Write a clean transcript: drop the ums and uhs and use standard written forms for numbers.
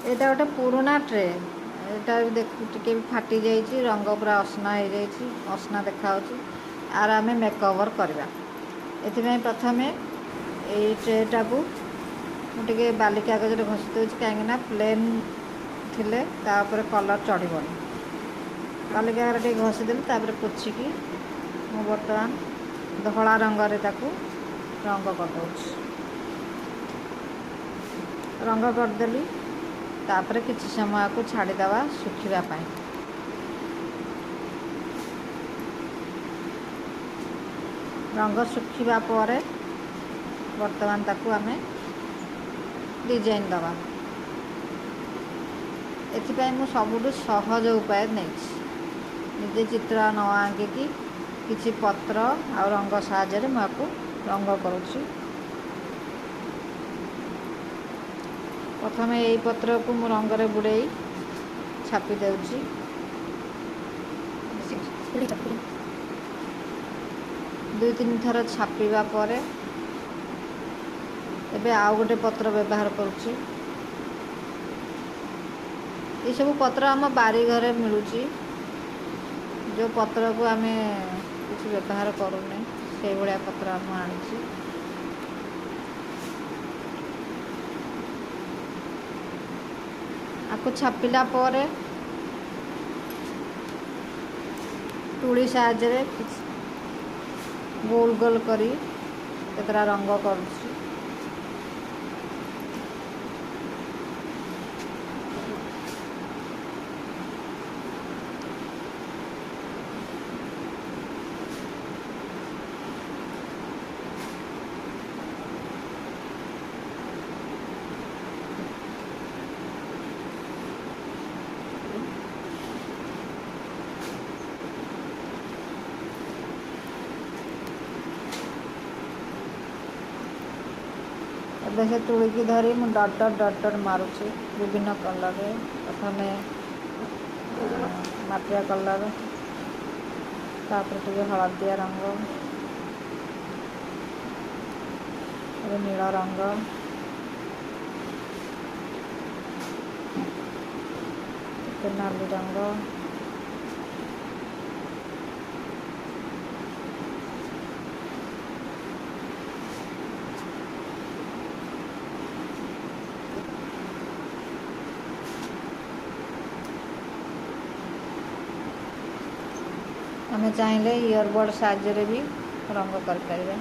ଏଇଟା ଗୋଟେ ପୁରୁଣା ଟ୍ରେ। ଏଇଟା ଟିକେ ବି ଫାଟି ଯାଇଛି, ରଙ୍ଗ ପୁରା ଅସନା ହେଇଯାଇଛି, ଅସନା ଦେଖାହେଉଛି। ଆର ଆମେ ମେକଓଭର୍ କରିବା। ଏଥିପାଇଁ ପ୍ରଥମେ ଏଇ ଟ୍ରେଟାକୁ ମୁଁ ଟିକେ ବାଲି କାଗଜରେ ଘଷି ଦେଉଛି, କାହିଁକିନା ପ୍ଲେନ୍ ଥିଲେ ତା ଉପରେ କଲର୍ ଚଢ଼ିବନି। ବାଲି କାଗଜରେ ଟିକେ ଘଷି ଦେଲି, ତାପରେ ପୋଛିକି ମୁଁ ବର୍ତ୍ତମାନ ଧଳା ରଙ୍ଗରେ ତାକୁ ରଙ୍ଗ କରିଦେଉଛି। ରଙ୍ଗ କରିଦେଲି, ତାପରେ କିଛି ସମୟକୁ ଛାଡ଼ିଦେବା ଶୁଖିବା ପାଇଁ। ରଙ୍ଗ ଶୁଖିବା ପରେ ବର୍ତ୍ତମାନ ତାକୁ ଆମେ ଡିଜାଇନ୍ ଦେବା। ଏଥିପାଇଁ ମୁଁ ସବୁଠୁ ସହଜ ଉପାୟ ନେଇଛି। ନିଜେ ଚିତ୍ର ନ ଆଙ୍କିକି କିଛି ପତ୍ର ଆଉ ରଙ୍ଗ ସାହାଯ୍ୟରେ ମୁଁ ଆକୁ ରଙ୍ଗ କରୁଛି। ପ୍ରଥମେ ଏଇ ପତ୍ରକୁ ମୁଁ ରଙ୍ଗରେ ବୁଡ଼େଇ ଛାପି ଦେଉଛି। ଦୁଇ ତିନି ଥର ଛାପିବା ପରେ ଏବେ ଆଉ ଗୋଟେ ପତ୍ର ବ୍ୟବହାର କରୁଛି। ଏସବୁ ପତ୍ର ଆମ ବାରିଘରେ ମିଳୁଛି। ଯେଉଁ ପତ୍ରକୁ ଆମେ କିଛି ବ୍ୟବହାର କରୁନି, ସେଇଭଳିଆ ପତ୍ର ମୁଁ ଆଣିଛି। ଆକୁ ଛାପିଲା ପରେ ତୁଳି ସାହାଯ୍ୟରେ ଗୋଲ ଗୋଲ କରି କେତେଟା ରଙ୍ଗ କରୁଛି। ଏବେ ସେ ତୁଳିକି ଧରି ମୁଁ ଡଟ୍ ଡଟ୍ ଡଟ୍ ଡଟ୍ ମାରୁଛି ବିଭିନ୍ନ କଲର୍ରେ। ପ୍ରଥମେ ମାଟିଆ କଲର୍, ତାପରେ ଟିକେ ହଳଦିଆ ରଙ୍ଗ, ଏବେ ନୀଳ ରଙ୍ଗ, ଟିକେ ନାଲି ରଙ୍ଗ, ଆମେ ଚାହିଁଲେ ଇୟରବଡ଼୍ ସାହାଯ୍ୟରେ ବି ରଙ୍ଗ କରିପାରିବା।